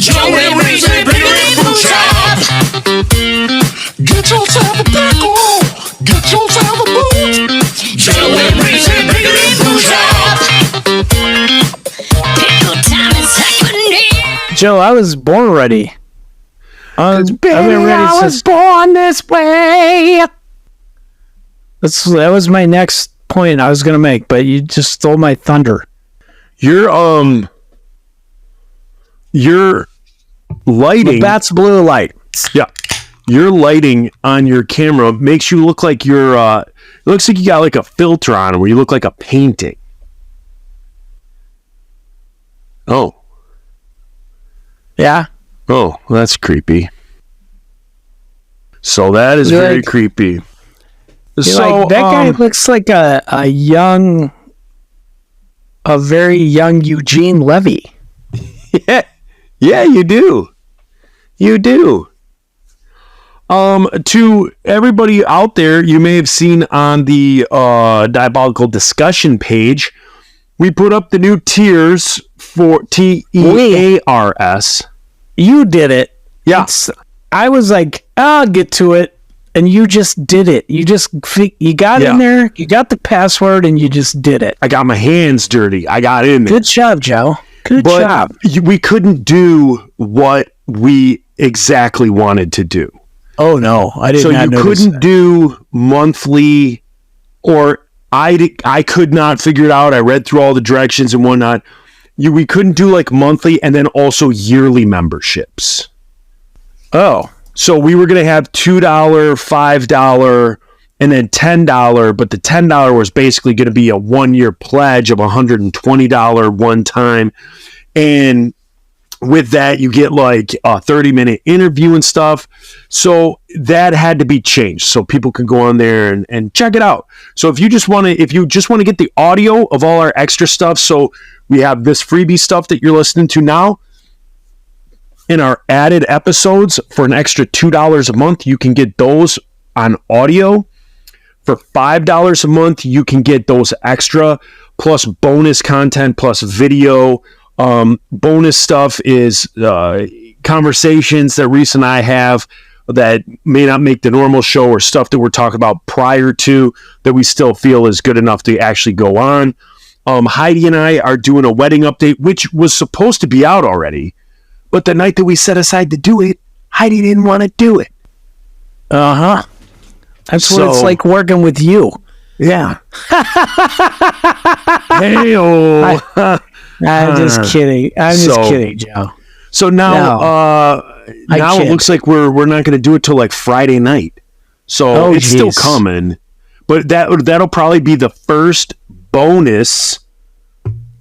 Joe and Razor, bring it in the shop. Get yourself a pickle. Get yourself a boot. Joe and Razor, bring it in the shop. Pickle time is happening. Joe, I was born ready. I was born this way. That was my next point I was going to make, but you just stole my thunder. Your lighting. That's blue light. Yeah. Your lighting on your camera makes you look like you're, it looks like you got like a filter on where you look like a painting. Oh. Yeah. Oh, that's creepy. So that is You're very like- creepy. That guy looks like a very young Eugene Levy. Yeah, you do. You do. To everybody out there, you may have seen on the Diabolical Discussion page, we put up the new tiers for TEARS. You did it. Yeah. I was like, I'll get to it. And you just did it. You got in there, you got the password, and you just did it. I got my hands dirty. I got in there. Good job, Joe. Good job. We couldn't do what we exactly wanted to do. Oh, no. I did So not you notice couldn't that. do monthly, or I could not figure it out. I read through all the directions and whatnot. We couldn't do like monthly and then also yearly memberships. Oh. So we were going to have $2, $5, and then $10, but the $10 was basically going to be a 1-year pledge of $120 one time. And with that, you get like a 30-minute interview and stuff. So that had to be changed so people can go on there and check it out. So if you just want to get the audio of all our extra stuff, so we have this freebie stuff that you're listening to now, in our added episodes for an extra $2 a month, you can get those on audio. For $5 a month, you can get those extra, plus bonus content, plus video. Bonus stuff is conversations that Reese and I have that may not make the normal show, or stuff that we're talking about prior to that we still feel is good enough to actually go on. Heidi and I are doing a wedding update, which was supposed to be out already. But the night that we set aside to do it, Heidi didn't want to do it. Uh-huh. That's what it's like working with you. Yeah. Hey-oh. I'm just kidding. I'm just kidding, Joe. So now it looks like we're not going to do it till like Friday night. So it's still coming. But that'll probably be the first bonus,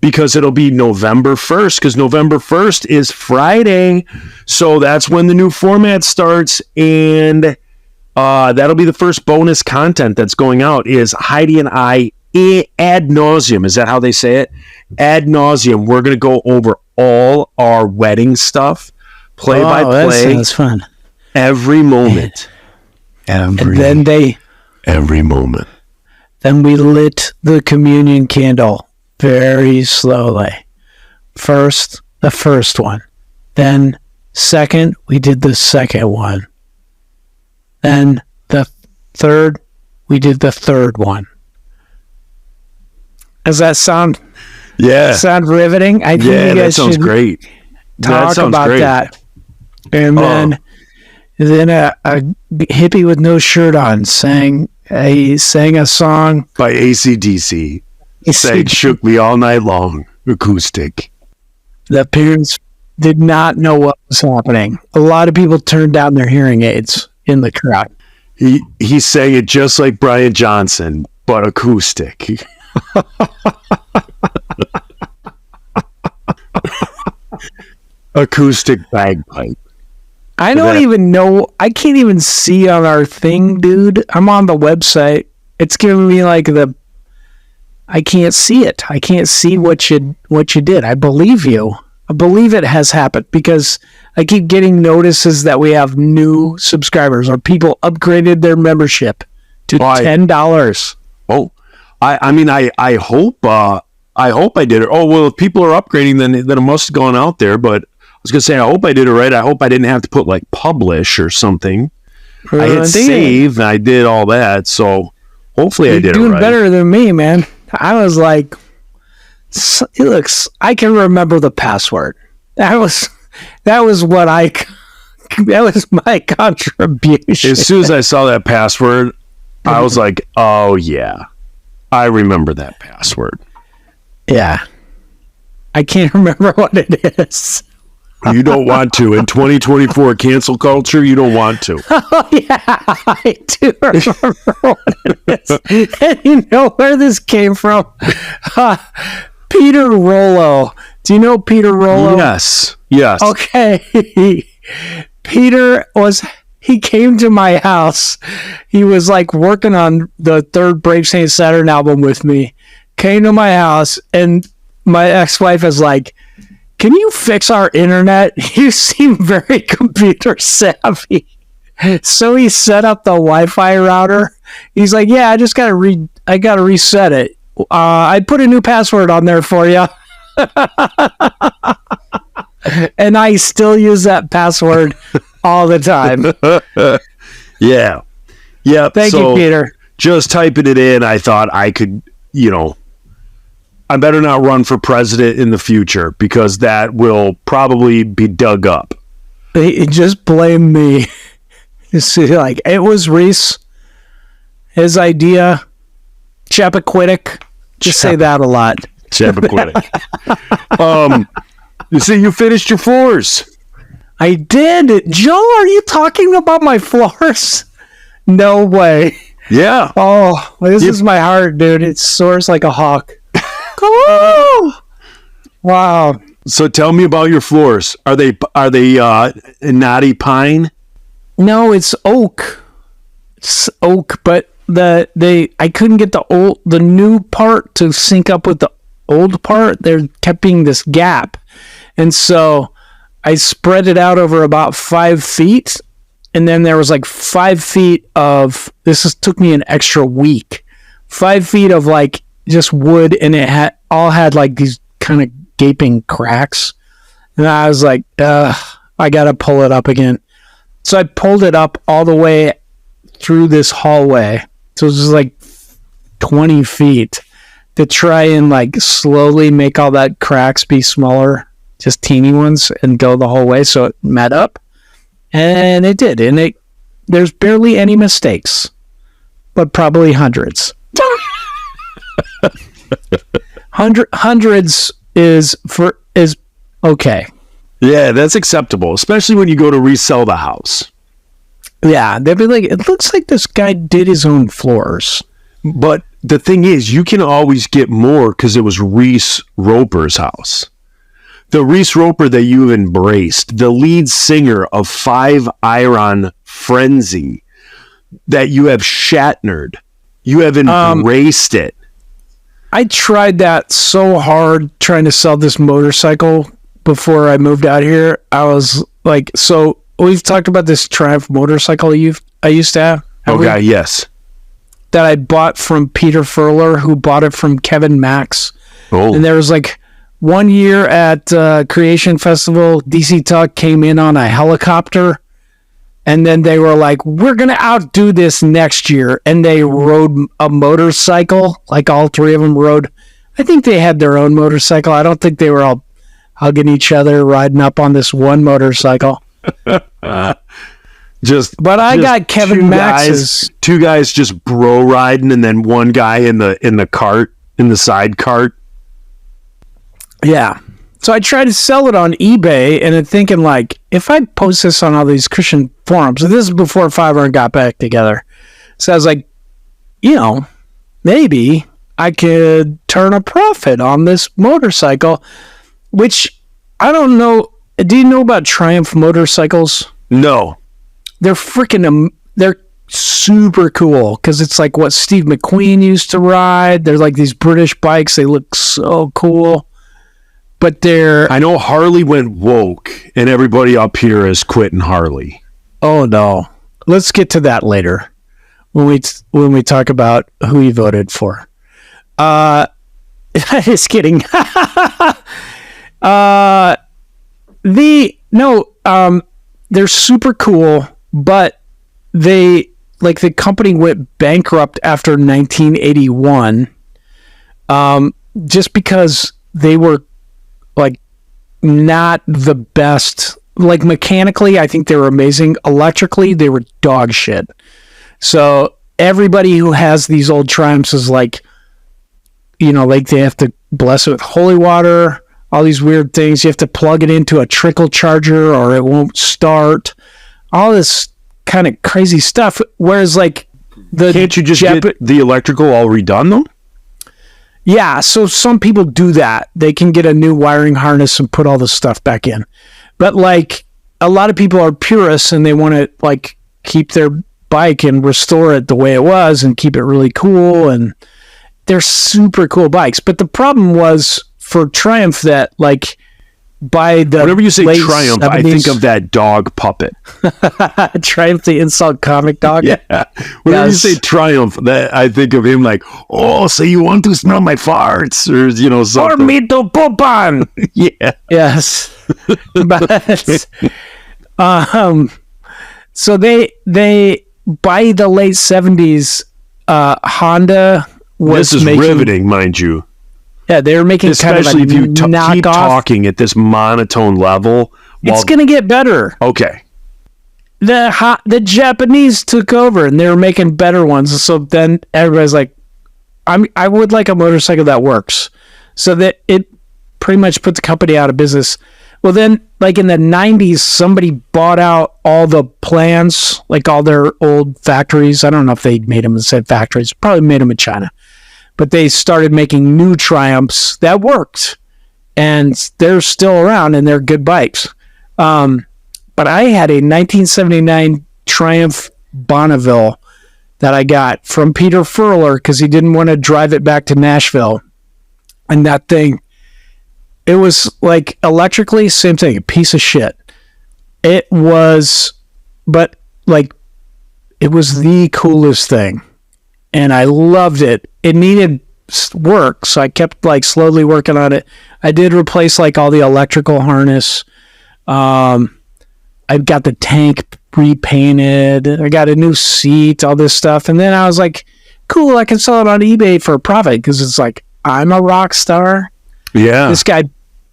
because it'll be November 1st, because November 1st is Friday. So that's when the new format starts, and that'll be the first bonus content that's going out, is Heidi and I ad nauseum. Is that how they say it? Ad nauseum. We're going to go over all our wedding stuff, play by play. That sounds fun. Every moment. Every moment. Then we lit the communion candle very slowly. First, the first one. Then, second, we did the second one. Then, the third, we did the third one. Does that sound riveting? I think you guys that sounds great. Talk about that. And then a hippie with no shirt on sang a song by AC/DC. Sang "Shook Me All Night Long" acoustic. The parents did not know what was happening. A lot of people turned down their hearing aids in the crowd. He sang it just like Brian Johnson, but acoustic. Acoustic bagpipe. I don't even know. I can't even see on our thing, dude. I'm on the website. It's giving me like I can't see it. I can't see what you did. I believe you. I believe it has happened, because I keep getting notices that we have new subscribers, or people upgraded their membership to $10. Oh, I mean, I hope I did it. Oh, well, if people are upgrading, then it must have gone out there. But was going to say, I hope I did it right. I hope I didn't have to put like publish or something. I hit save and I did all that. So hopefully I did it right. You're doing better than me, man. I was like, I can remember the password. That was my contribution. As soon as I saw that password, I was like, oh yeah, I remember that password. Yeah. I can't remember what it is. You don't want to. In 2024 cancel culture, you don't want to. Oh, yeah, I do remember what it is. And you know where this came from? Peter Rollo. Do you know Peter Rollo? Yes. Yes. Okay. He came to my house. He was like working on the third Brave Saint Saturn album with me. Came to my house, and my ex-wife is like, can you fix our internet? You seem very computer savvy. So he set up the Wi-Fi router. He's like, yeah, I just gotta reset it. I put a new password on there for you. And I still use that password all the time. Yeah. Yeah. Thank you, Peter. Just typing it in, I thought I could, I better not run for president in the future because that will probably be dug up. Just blame me. You see, like, it was Reese, his idea, Chappaquiddick. Just say that a lot. Chappaquiddick. You see, you finished your floors. I did. Joe, are you talking about my floors? No way. Yeah. Oh, this is my heart, dude. It soars like a hawk. Oh! Wow. So tell me about your floors. Are they knotty pine? No, it's oak. It's oak, but I couldn't get the new part to sync up with the old part. There kept being this gap. And so I spread it out over about 5 feet. And then there was like 5 feet of, took me an extra week. 5 feet of like just wood, and it had like these kind of gaping cracks. And I was like, I got to pull it up again. So I pulled it up all the way through this hallway. So it was just like 20 feet to try and like slowly make all that cracks be smaller, just teeny ones, and go the whole way. So it met up, and it did. And there's barely any mistakes, but probably hundreds. Hundreds is okay. Yeah, that's acceptable, especially when you go to resell the house. Yeah, they'd be like, it looks like this guy did his own floors. But the thing is, you can always get more because it was Reese Roper's house. The Reese Roper that you embraced, the lead singer of Five Iron Frenzy, that you have Shatnered. You have embraced it. I tried that so hard trying to sell this motorcycle before I moved out here. I was like, so we've talked about this Triumph motorcycle I used to have. Okay, yes. That I bought from Peter Furler, who bought it from Kevin Max. Oh. And there was like 1 year at Creation Festival, DC Talk came in on a helicopter. And then they were like, we're going to outdo this next year. And they rode a motorcycle. Like all three of them rode. I think they had their own motorcycle. I don't think they were all hugging each other, riding up on this one motorcycle. But I got Kevin Max's. Two guys just bro riding, and then one guy in the cart, in the side cart. Yeah. So I tried to sell it on eBay, and I'm thinking, like, if I post this on all these Christian forums, and this is before Fiverr got back together. So I was like, maybe I could turn a profit on this motorcycle, which I don't know. Do you know about Triumph motorcycles? No. They're they're super cool because it's like what Steve McQueen used to ride. They're like these British bikes. They look so cool. But I know Harley went woke, and everybody up here is quitting Harley. Oh no, let's get to that later when we talk about who you voted for. Just kidding. They're super cool, but the company went bankrupt after 1981, just because they were like not the best. Like mechanically, I think they were amazing. Electrically, they were dog shit. So everybody who has these old Triumphs is like, like they have to bless it with holy water, all these weird things. You have to plug it into a trickle charger or it won't start. All this kind of crazy stuff. Whereas like can't you just get the electrical all redone though? Yeah, so some people do that. They can get a new wiring harness and put all the stuff back in. But like a lot of people are purists and they want to like keep their bike and restore it the way it was and keep it really cool, and they're super cool bikes. But the problem was for Triumph that like by the whenever you say Triumph, 70s, I think of that dog puppet. Triumph, the insult comic dog. Yeah. Whenever you say Triumph, that I think of him like, oh, so you want to smell my farts, or something. Or me to poop on. Yeah. Yes. But so they by the late 70s, Honda was this is riveting, mind you. Yeah, they were making especially kind of a if you keep talking at this monotone level. It's going to get better. Okay. The Japanese took over and they were making better ones. So then everybody's like, I would like a motorcycle that works. So that it pretty much put the company out of business. Well, then, like in the 90s, somebody bought out all the plants, like all their old factories. I don't know if they made them in the same factories. Probably made them in China. But they started making new Triumphs that worked. And they're still around and they're good bikes. But I had a 1979 Triumph Bonneville that I got from Peter Furler because he didn't want to drive it back to Nashville. And that thing, it was like electrically, same thing, a piece of shit. It was, but like, it was the coolest thing. And I loved it. It needed work, so I kept like slowly working on it. I did replace like all the electrical harness. I got the tank repainted. I got a new seat, all this stuff. And then I was like, cool, I can sell it on eBay for a profit because it's like, I'm a rock star. Yeah. This guy,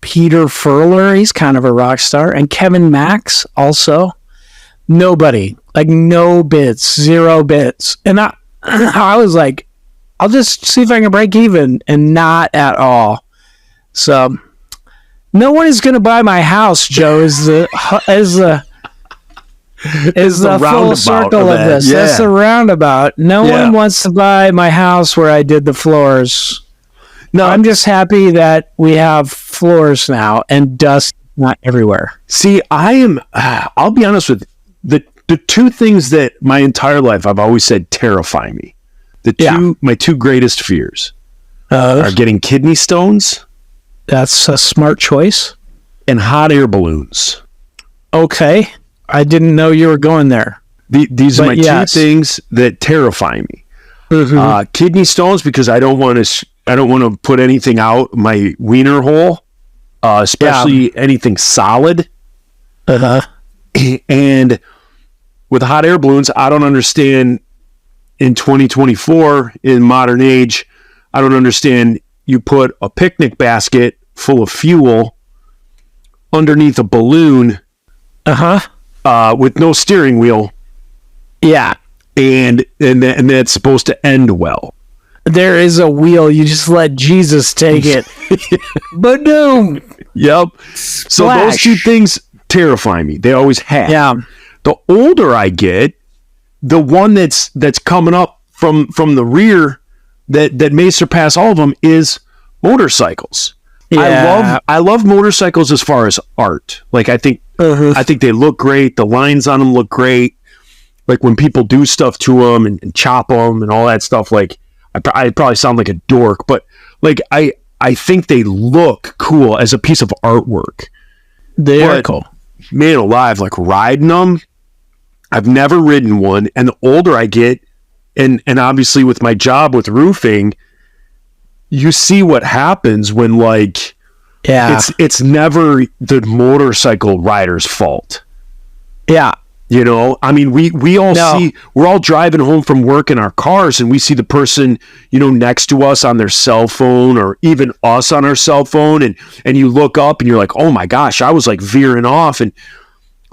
Peter Furler, he's kind of a rock star. And Kevin Max also. Nobody, like no bits, 0 bits. And I was like, I'll just see if I can break even, and not at all. So no one is going to buy my house, Joe, is the full circle of this. Yeah. That's the roundabout. No one wants to buy my house where I did the floors. No, I'm just happy that we have floors now and dust not everywhere. See, I'll be honest with you, the two things that my entire life I've always said terrify me. My two greatest fears are getting kidney stones. That's a smart choice. And hot air balloons. Okay. I didn't know you were going there. These are my two things that terrify me. Mm-hmm. Kidney stones, because I don't want to put anything out my wiener hole, especially anything solid. And with hot air balloons, I don't understand. In 2024, in modern age, I don't understand. You put a picnic basket full of fuel underneath a balloon, with no steering wheel. Yeah, and that's supposed to end well. There is a wheel. You just let Jesus take it. Boom. Yep. Splash. So those two things terrify me. They always have. Yeah. The older I get, the one that's coming up from the rear that may surpass all of them is motorcycles. Yeah. I love motorcycles as far as art. Like I think they look great. The lines on them look great. Like when people do stuff to them and chop them and all that stuff. Like I probably sound like a dork, but like I think they look cool as a piece of artwork. They are cool. Man alive, like riding them. I've never ridden one, and the older I get, and obviously with my job with roofing, you see what happens when like Yeah. It's never the motorcycle rider's fault. Yeah. You know, I mean, we all No. see, we're all driving home from work in our cars and we see the person, you know, next to us on their cell phone or even us on our cell phone. And you look up and you're like, oh my gosh, I was like veering off. And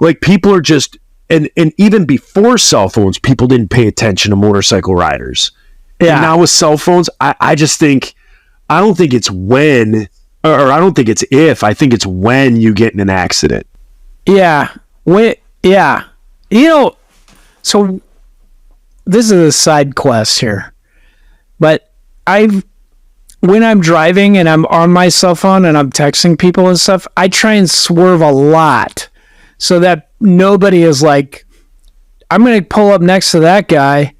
like people are just, and even before cell phones, people didn't pay attention to motorcycle riders. Yeah. And now with cell phones, I just think, I don't think it's when, or I don't think it's if, I think it's when you get in an accident. Yeah. Yeah. You know, so this is a side quest here, but when I'm driving and I'm on my cell phone and I'm texting people and stuff, I try and swerve a lot so that nobody is like, I'm going to pull up next to that guy,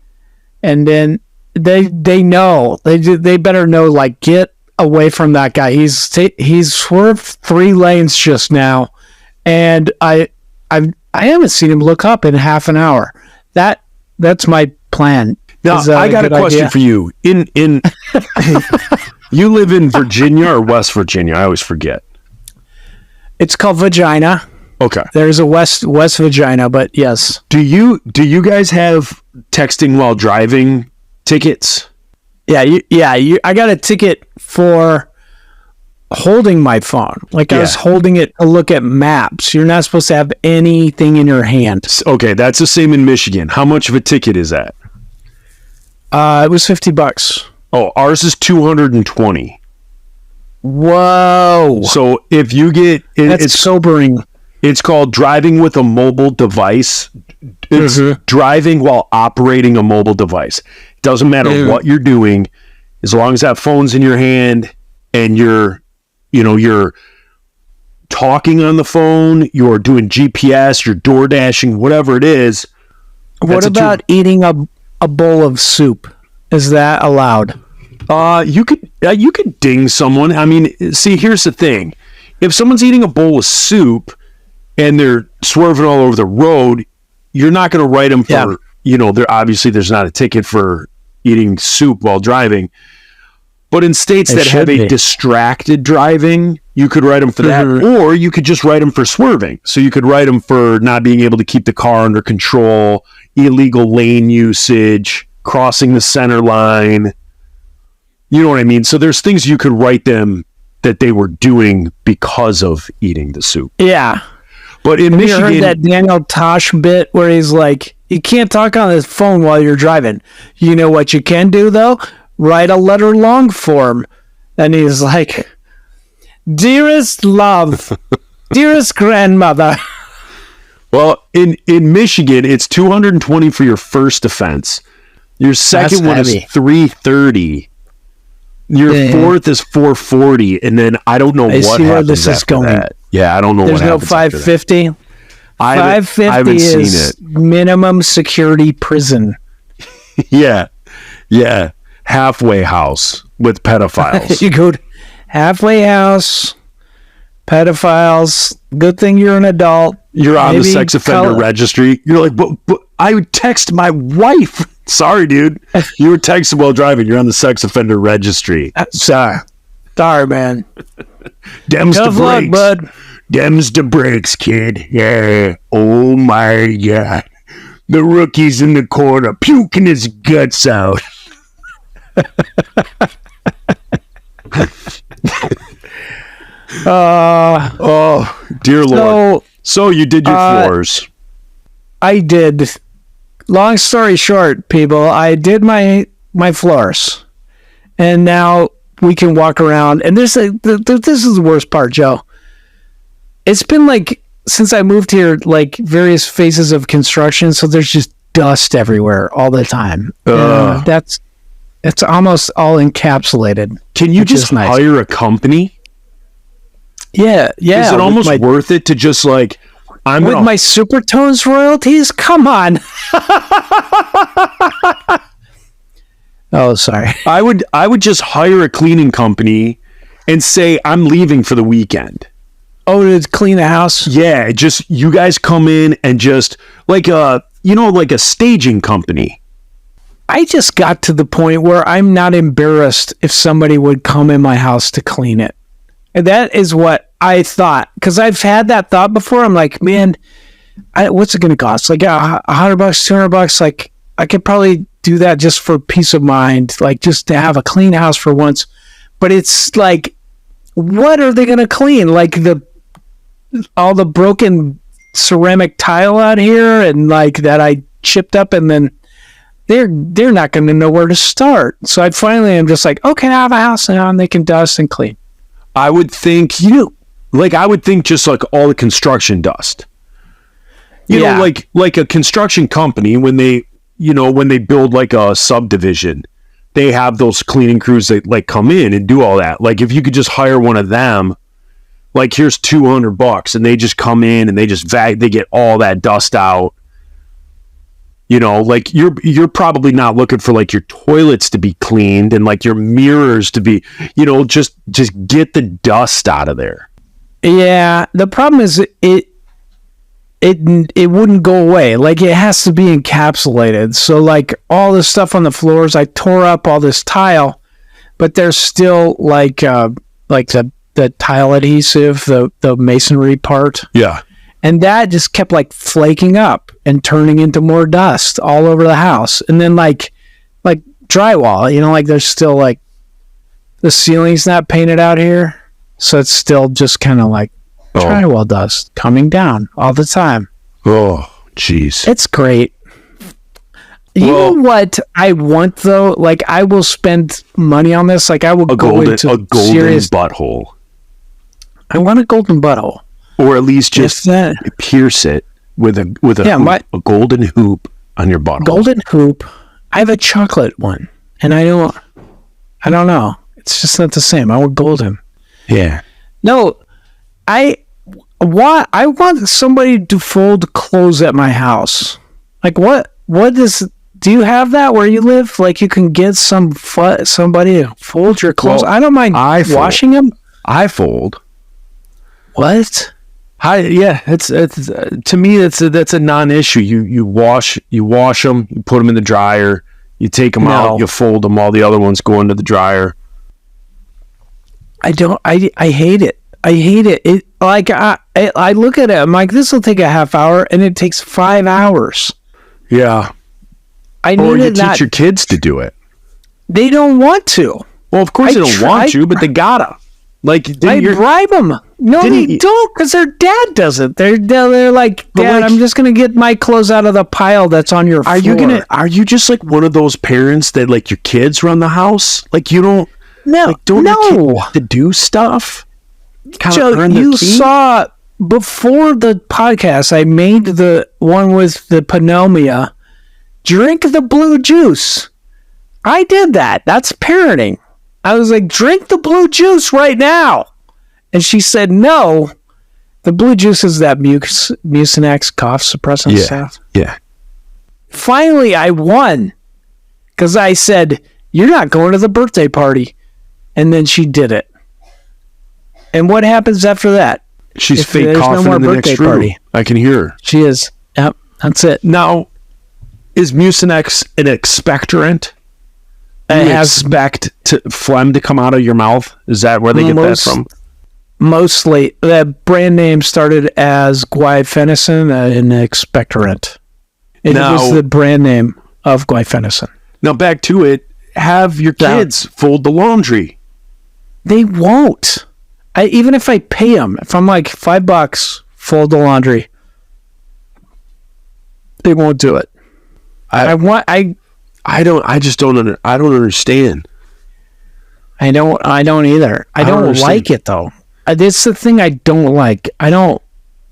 and then they know, they better know, like, get away from that guy. He's swerved 3 lanes just now, and I haven't seen him look up in half an hour. That's my plan. Now, I got a question for you. In you live in Virginia or West Virginia? I always forget. It's called Vagina. Okay. There's a West Vagina, but yes. Do you guys have texting while driving tickets? Yeah, I got a ticket for holding my phone. Like I was holding it to look at maps. You're not supposed to have anything in your hand. Okay, that's the same in Michigan. How much of a ticket is that? It was $50. Oh, ours is 220. Whoa. So if you get That's sobering. It's called driving with a mobile device. It's driving while operating a mobile device. It doesn't matter what you're doing, as long as that phone's in your hand and you're talking on the phone, you're doing GPS, you're door dashing, whatever it is. What about eating a bowl of soup? Is that allowed? You could ding someone. I mean, see, here's the thing. If someone's eating a bowl of soup and they're swerving all over the road, you're not going to write them for, there's not a ticket for eating soup while driving. But in states that have a distracted driving, you could write them for that, or you could just write them for swerving. So you could write them for not being able to keep the car under control, illegal lane usage, crossing the center line. You know what I mean? So there's things you could write them that they were doing because of eating the soup. Yeah. But in Michigan, you heard that Daniel Tosh bit where he's like, you can't talk on his phone while you're driving. You know what you can do, though? Write a letter long form. And he's like, dearest love, dearest grandmother. Well, in Michigan, it's 220 for your first offense. Your second one is 330. Your fourth is 440, and then I don't know what happens where this is going. That. Yeah, I don't know. There's what no happens 550. 550 is minimum security prison. Yeah. Halfway house with pedophiles. You go to halfway house, pedophiles. Good thing you're an adult. You're on the sex offender registry. You're like, but I would text my wife. Sorry, dude. You were texting while driving. You're on the sex offender registry. Sorry, man. Dems Tough the brakes, bud. Dems the brakes, kid. Yeah. Oh my God. The rookie's in the corner, puking his guts out. Oh, dear Lord. So you did your floors. I did. Long story short, people, I did my floors. And now we can walk around. And this is the worst part, Joe. It's been like, since I moved here, like various phases of construction, so there's just dust everywhere all the time. It's almost all encapsulated. Can you just hire a company? Yeah. Is it almost worth it to just like, with my Supertones royalties? Come on. Oh, sorry. I would just hire a cleaning company and say, I'm leaving for the weekend. Oh, to clean the house? Yeah, just you guys come in and just like a staging company. I just got to the point where I'm not embarrassed if somebody would come in my house to clean it. And that is what I thought, because I've had that thought before. I'm like, man, what's it going to cost? Like $100, $200. Like I could probably do that just for peace of mind, like just to have a clean house for once. But it's like, what are they going to clean? Like all the broken ceramic tile out here, and like that I chipped up, and then they're not going to know where to start. So I finally am just like, okay, I have a house now, and they can dust and clean. I would think I would think just like all the construction dust. You know, like a construction company when they build like a subdivision, they have those cleaning crews that like come in and do all that. Like if you could just hire one of them, like here's $200 and they just come in and they just they get all that dust out. You know, like you're probably not looking for like your toilets to be cleaned and like your mirrors to be, you know, just get the dust out of there. Yeah, the problem is it wouldn't go away. Like it has to be encapsulated. So like all the stuff on the floors, I tore up all this tile, but there's still like the tile adhesive, the masonry part. Yeah. And that just kept like flaking up and turning into more dust all over the house. And then like drywall, you know, like there's still like the ceiling's not painted out here. So it's still just kind of like drywall dust coming down all the time. Oh, jeez. It's great. You know what I want though? Like I will spend money on this. Like I will go into a golden serious butthole. I want a golden butthole. Or at least just pierce it with a golden hoop on your butthole. Golden hoop. I have a chocolate one, and I don't know. It's just not the same. I want golden. Yeah. No, I want somebody to fold clothes at my house. Like what do you have that where you live? Like you can get somebody to fold your clothes. Well, I don't mind washing them. I fold. What? It's to me that's a non-issue. You wash them, you put them in the dryer, you take them out, you fold them. All the other ones go into the dryer. I hate it. I hate it. It like I look at it. I'm like, this will take a half hour, and it takes 5 hours. Yeah. Or you teach your kids to do it. They don't want to. Well, of course they don't want to, but they gotta. Like, I bribe them. No, they don't, because their dad doesn't. They're like, Dad, I'm just gonna get my clothes out of the pile that's on your floor. Are you just like one of those parents that like your kids run the house? Like you don't. No, like, don't your kids have to do stuff. Joe, you saw before the podcast, I made the one with the pneumonia. Drink the blue juice. I did that. That's parenting. I was like, drink the blue juice right now. And she said, no. The blue juice is that Mucinex cough suppressant stuff. Yeah. Finally, I won. Because I said, you're not going to the birthday party. And then she did it. And what happens after that? She's fake coughing in the next room. Party. I can hear her. She is. Yep. That's it. Now, is Mucinex an expectorant? It expect phlegm to come out of your mouth? Is that where they get that from? Mostly. The brand name started as guaifenesin, an expectorant. It was the brand name of guaifenesin. Now back to it. Have your kids fold the laundry. They won't. Even if I pay them, if I'm like $5, fold the laundry, they won't do it. I don't understand. I don't either. I don't like it though. It's the thing I don't like. I don't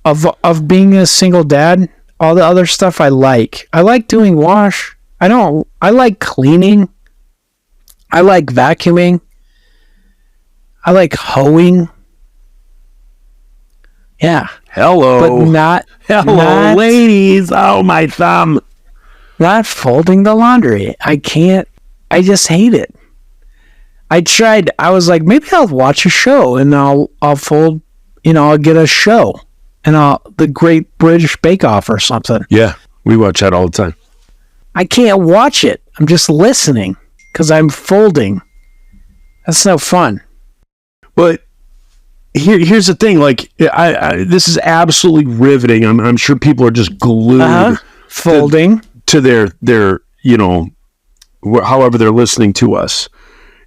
of being a single dad. All the other stuff I like. I like doing wash. I like cleaning. I like vacuuming. I like hoeing. Yeah. Hello. But Hello, ladies. Oh, my thumb. Not folding the laundry. I can't. I just hate it. I tried. I was like, maybe I'll watch a show and I'll fold. I'll get a show and the Great British Bake Off or something. Yeah, we watch that all the time. I can't watch it. I'm just listening because I'm folding. That's no fun. But here's the thing. Like, this is absolutely riveting. I'm sure people are just glued Folding. to their however they're listening to us.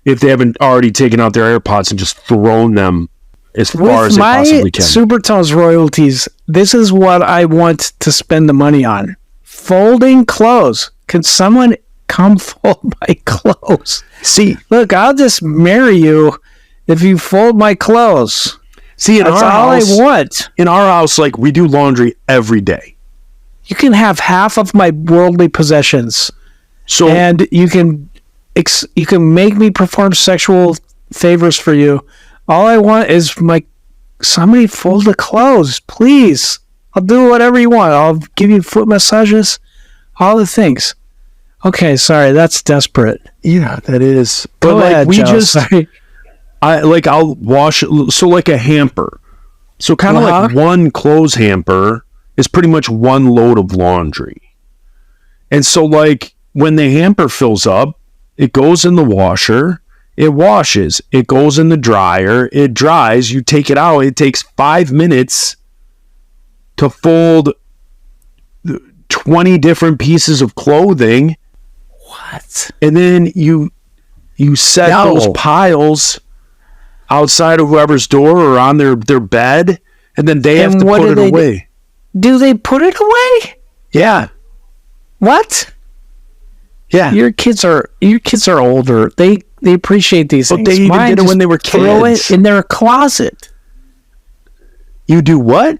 If they haven't already taken out their AirPods and just thrown them as far as they possibly can. Supertones royalties, this is what I want to spend the money on. Folding clothes. Can someone come fold my clothes? See, Look, I'll just marry you if you fold my clothes. in That's our all house, I want. in our house, like, we do laundry every day. You can have half of my worldly possessions, So and you can make me perform sexual favors for you. All I want is somebody fold the clothes, please. I'll do whatever you want. I'll give you foot massages, all the things. Okay, sorry, that's desperate. yeah, that is. Go But ahead, we Joe, just, sorry. I'll wash it. So like a hamper. So kind of like one clothes hamper is pretty much one load of laundry. And so like when the hamper fills up, it goes in the washer, it washes, it goes in the dryer, it dries, you take it out. It takes 5 minutes to fold 20 different pieces of clothing. What? And then you set those piles outside of whoever's door or on their bed, and then they have And to what put do it they away. Do they put it away? Yeah. What? Yeah. Your kids are older. They appreciate these But things. they even Mine did it when just they were throw kids. it in their closet. You do what?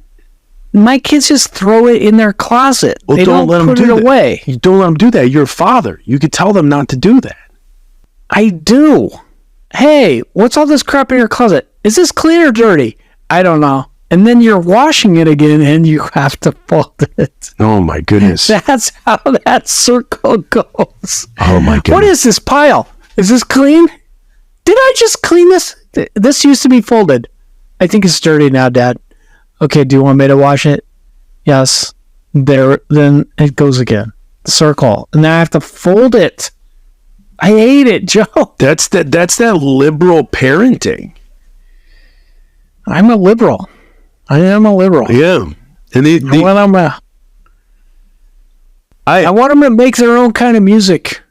My kids just throw it in their closet. Well, they don't let them put do it that. away. You don't let them do that. You're a father. You could tell them not to do that. I do. Hey, what's all this crap in your closet? Is this clean or dirty? I don't know. And then you're washing it again and you have to fold it. Oh my goodness. That's how that circle goes. Oh my goodness. What is this pile? Is this clean? Did I just clean this? This used to be folded. I think it's dirty now, Dad. Okay, do you want me to wash it? Yes. There, then it goes again. Circle. And then I have to fold it. I hate it, Joe. That's that liberal parenting. I'm a liberal. I am a liberal. Yeah. And I want them to make their own kind of music.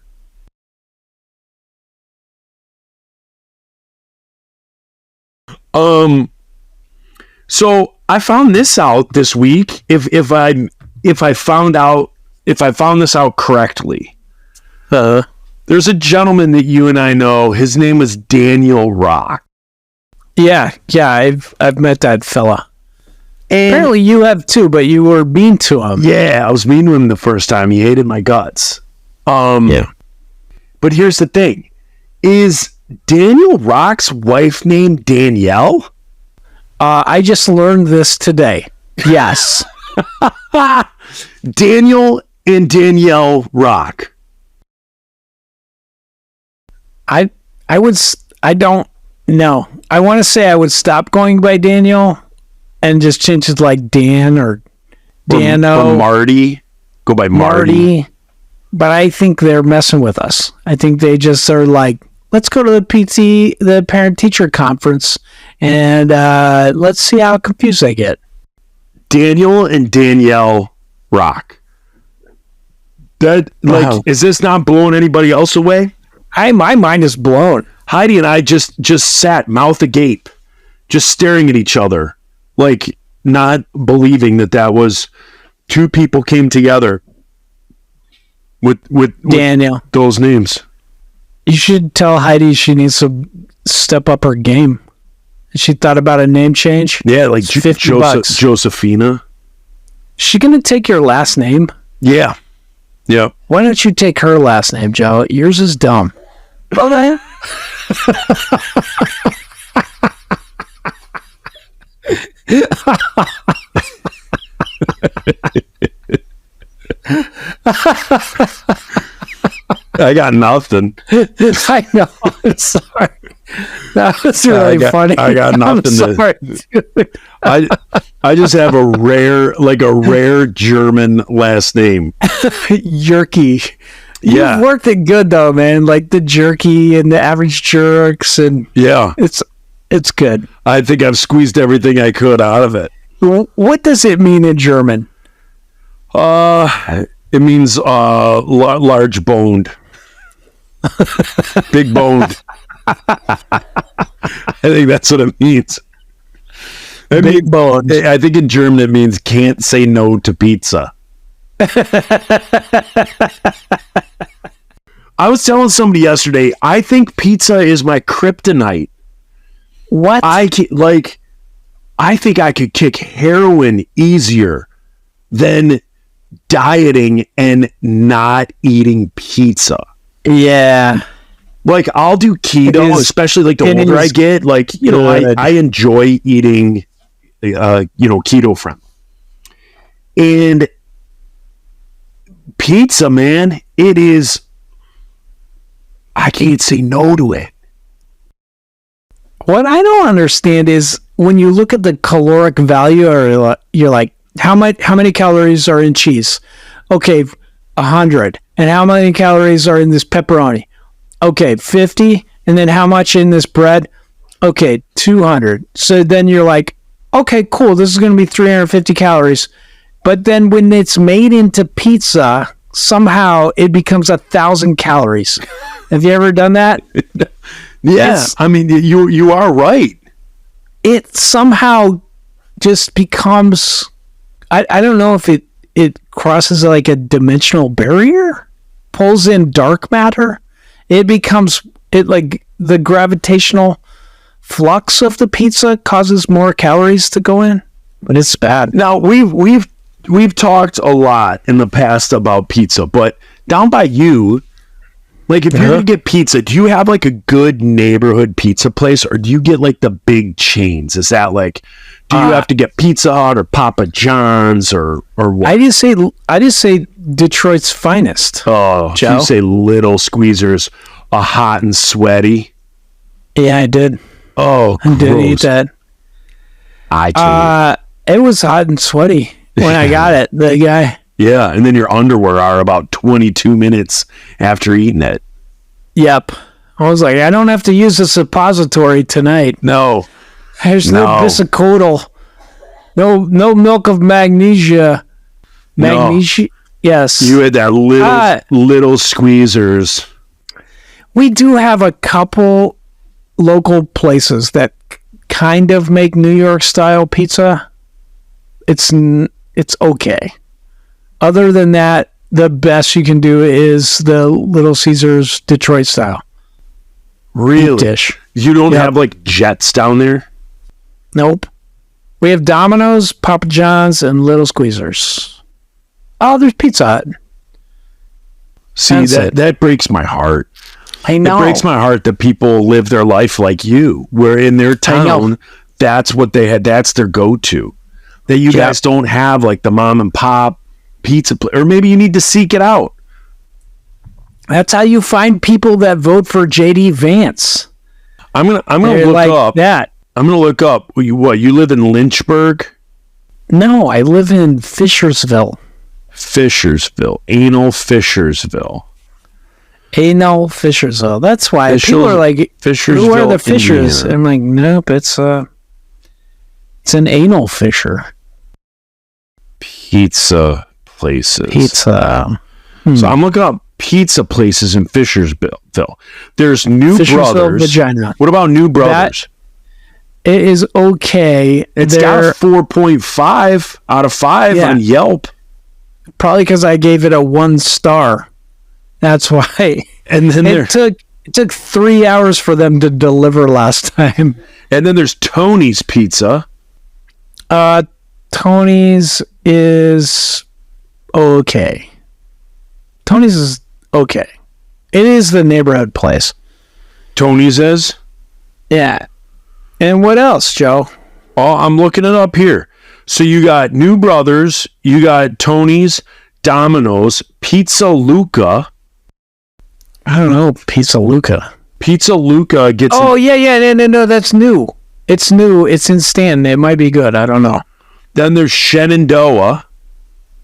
So I found this out this week. If I found this out correctly, there's a gentleman that you and I know. His name is Daniel Rock. Yeah, I've met that fella. And Apparently you have too, but you were mean to him. yeah, I was mean to him the first time. He hated my guts. Yeah. But here's the thing: is Daniel Rock's wife named Danielle? I just learned this today. Yes. Daniel and Danielle Rock. I don't know. I want to say I would stop going by Daniel and just change it to like Dan or Dano. Or Marty. Go by Marty. But I think they're messing with us. I think they just are like, let's go to the parent-teacher conference, and let's see how confused they get. Daniel and Danielle Rock. That Wow. is this not blowing anybody else away? My mind is blown. Heidi and I just sat mouth agape, just staring at each other, like not believing that was two people came together with Daniel, those names. you should tell Heidi she needs to step up her game. She thought about a name change. Yeah, like It's $50. Josephina. She gonna take your last name? Yeah. Yeah. Why don't you take her last name, Joe? Yours is dumb. Okay. I got nothing. I know. I'm sorry. That was really funny. I got nothing I'm sorry, dude. I just have a rare German last name. Yerky. Yeah. You've worked it good though, man. Like the jerky and the average jerks, and Yeah. it's good. I think I've squeezed everything I could out of it. What does it mean in German? It means large boned, big boned. I think that's what it means. Big boned. I think in German it means can't say no to pizza. I was telling somebody yesterday, I think pizza is my kryptonite. What? I think I could kick heroin easier than dieting and not eating pizza. Yeah. Like, I'll do keto, especially like the older I get. Like, I enjoy eating, keto friendly. And pizza, man, it is. I can't say no to it. What I don't understand is when you look at the caloric value, or you're like, how many calories are in cheese? Okay, 100. And how many calories are in this pepperoni? Okay, 50. And then how much in this bread? Okay, 200. So then you're like, okay, cool. This is going to be 350 calories. But then when it's made into pizza, somehow it becomes 1,000 calories. Have you ever done that? Yeah, I mean, you are right. It somehow just becomes, I don't know if it crosses like a dimensional barrier, pulls in dark matter. It becomes, like the gravitational flux of the pizza causes more calories to go in, but it's bad. Now, we've talked a lot in the past about pizza, but down by you, like, if you're gonna get pizza, do you have like a good neighborhood pizza place, or do you get like the big chains? Is that like, do you have to get Pizza Hut or Papa John's or what? I just say Detroit's finest. Oh, Joe? You say Little Squeezers, a hot and sweaty. Yeah, I did. Oh, I did eat that. I too. It was hot and sweaty when I got it. The guy. Yeah, and then your underwear are about 22 minutes after eating it. Yep. I was like, I don't have to use a suppository tonight. No. There's no bisacodyl. No milk of magnesia. Magnesia? No. Yes. You had that little Squeezers. We do have a couple local places that kind of make New York style pizza. It's okay. Other than that, the best you can do is the Little Caesars Detroit style. Really? Dish. You don't have like Jets down there? Nope. We have Domino's, Papa John's, and Little Squeezers. Oh, there's Pizza Hut. See, that breaks my heart. I know. It breaks my heart that people live their life like you, where in their town, that's what they had. That's their go-to. That you guys don't have like the mom and pop pizza place, or maybe you need to seek it out. That's how you find people that vote for JD Vance. I'm gonna look up that. I'm gonna look up. You live in Lynchburg? No, I live in Fishersville. Anal Fishersville. That's why people are like, who are the fishers? Indiana. I'm like, nope, it's an anal fisher. Pizza places. Pizza. So I'm looking up pizza places in Fishersville. There's New Brothers. Vagina. What about New Brothers? It is okay. It's got a 4.5 out of 5 on Yelp. Probably because I gave it a 1 star. That's why. And then it took 3 hours for them to deliver last time. And then there's Tony's Pizza. Tony's is okay. Tony's is okay. It is the neighborhood place. Tony's is? Yeah. And what else, Joe? Oh, I'm looking it up here. So you got New Brothers, you got Tony's, Domino's, Pizza Luca. I don't know, Pizza Luca. Pizza Luca gets... Oh, no, that's new. It's new. It's in Stanton. It might be good. I don't know. Then there's Shenandoah.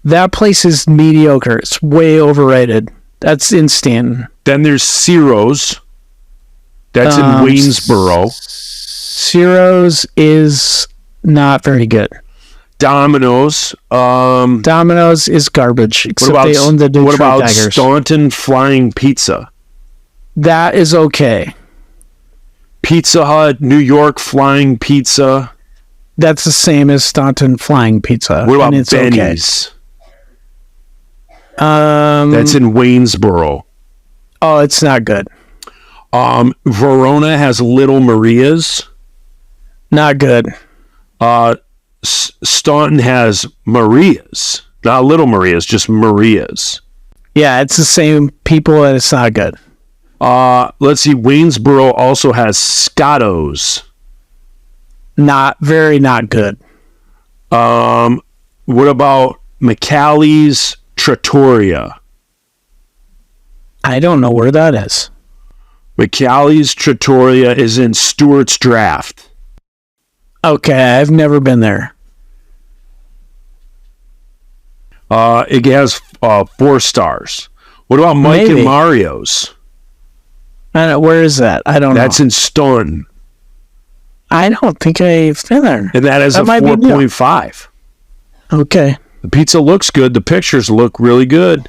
That place is mediocre. It's way overrated. That's in Stanton. Then there's Ciro's. That's in Waynesboro. Ciro's is not very good. Domino's. Domino's is garbage, except they own the Detroit what about Tigers. Staunton Flying Pizza? That is okay. Pizza Hut, New York Flying Pizza. That's the same as Staunton Flying Pizza. What about and it's Benny's? Okay. That's in Waynesboro. Oh, it's not good. Verona has Little Maria's. Not good. Staunton has Maria's. Not Little Maria's, just Maria's. Yeah, it's the same people and it's not good. Let's see. Waynesboro also has Scotto's. Not good. What about McCally's Trattoria? I don't know where that is. McCally's Trattoria is in Stewart's Draft. Okay, I've never been there. It has 4 stars. What about Mike Maybe. and Mario's? I don't, where is that? I don't know. That's in Staunton. I don't think I've been there. And that is That a might be new. 4.5. Okay. The pizza looks good. The pictures look really good.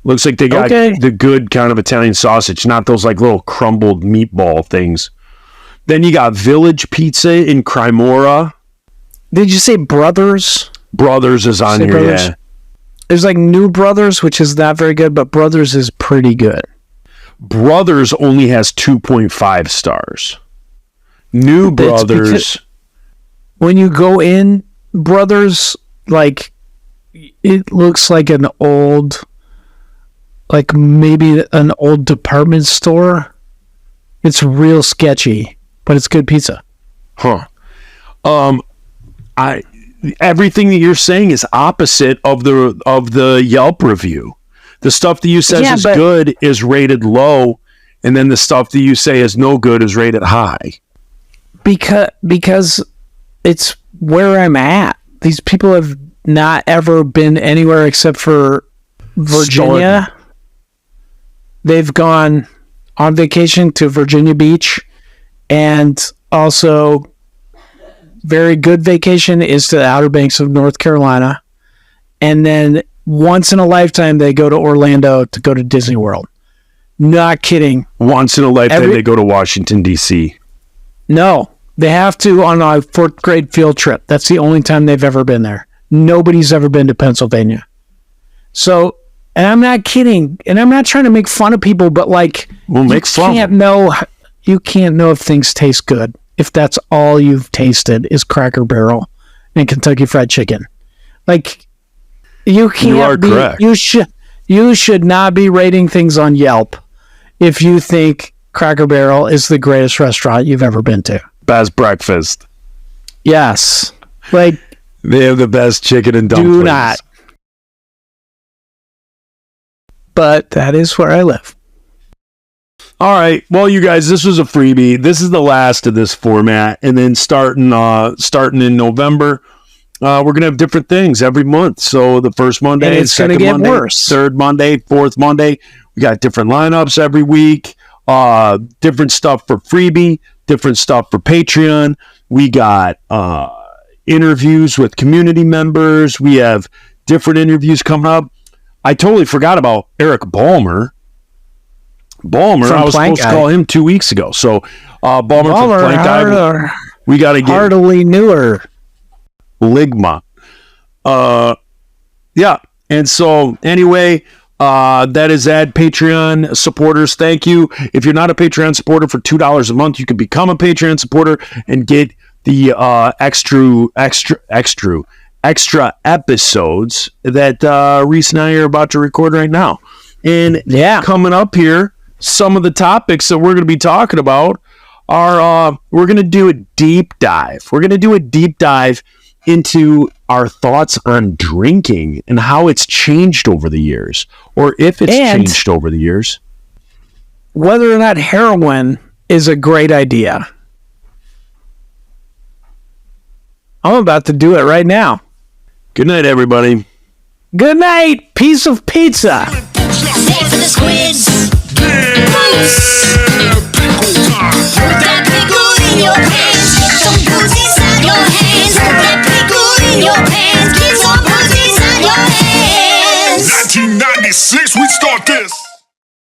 Looks like they got Okay. the good kind of Italian sausage, not those like little crumbled meatball things. Then you got Village Pizza in Cremora. Did you say Brothers? Brothers is on Say here, Brothers? yeah. There's like New Brothers, which is not very good, but Brothers is pretty good. Brothers only has 2.5 stars. New That's Brothers, because- When you go in, Brothers, like, it looks like an old, like maybe an old department store. It's real sketchy, but it's good pizza. huh? Everything that you're saying is opposite of the Yelp review. The stuff that you says Yeah, is but- good is rated low, and then the stuff that you say is no good is rated high. Because it's where I'm at. These people have not ever been anywhere except for Virginia. They've gone on vacation to Virginia Beach, and also very good vacation is to the Outer Banks of North Carolina. And then once in a lifetime, they go to Orlando to go to Disney World. Not kidding. Once in a lifetime, they go to Washington, D.C. No, they have to on a 4th grade field trip. That's the only time they've ever been there. Nobody's ever been to Pennsylvania. So, and I'm not kidding, and I'm not trying to make fun of people, but like, Well, make fun. you can't know if things taste good if that's all you've tasted is Cracker Barrel and Kentucky Fried Chicken. Like, you can't. You are correct. You should not be rating things on Yelp if you think Cracker Barrel is the greatest restaurant you've ever been to. Best breakfast. Yes. Like, They have the best chicken and dumplings. do not. But that is where I live. All right. Well, you guys, this was a freebie. This is the last of this format, and then starting in November, we're gonna have different things every month. So the first Monday, And it's gonna second get Monday, worse. third Monday, fourth Monday. We got different lineups every week. Different stuff for freebie, different stuff for Patreon. We got interviews with community members. We have different interviews coming up. I totally forgot about Eric Ballmer. From I was Plank supposed to Eye. call him 2 weeks ago. So Ballmer from Plank Eye, we got to get Hardly knew her. Ligma. Yeah. And so anyway, that is at Patreon supporters. Thank you. If you're not a Patreon supporter, for $2 a month, you can become a Patreon supporter and get the extra episodes that Reese and I are about to record right now. And Yeah. coming up here, some of the topics that we're going to be talking about are we're going to do a deep dive. We're going to do a deep dive into our thoughts on drinking and how it's changed over the years, or if it's And- changed over the years. Whether or not heroin is a great idea. I'm about to do it right now. Good night, everybody. Good night, piece of pizza. Save for the squids. boots. Pickle time. Put that pickle in your pants. Get some boots inside your hands. Put that pickle in your pants. Get some boots inside your hands. 1996, we start this.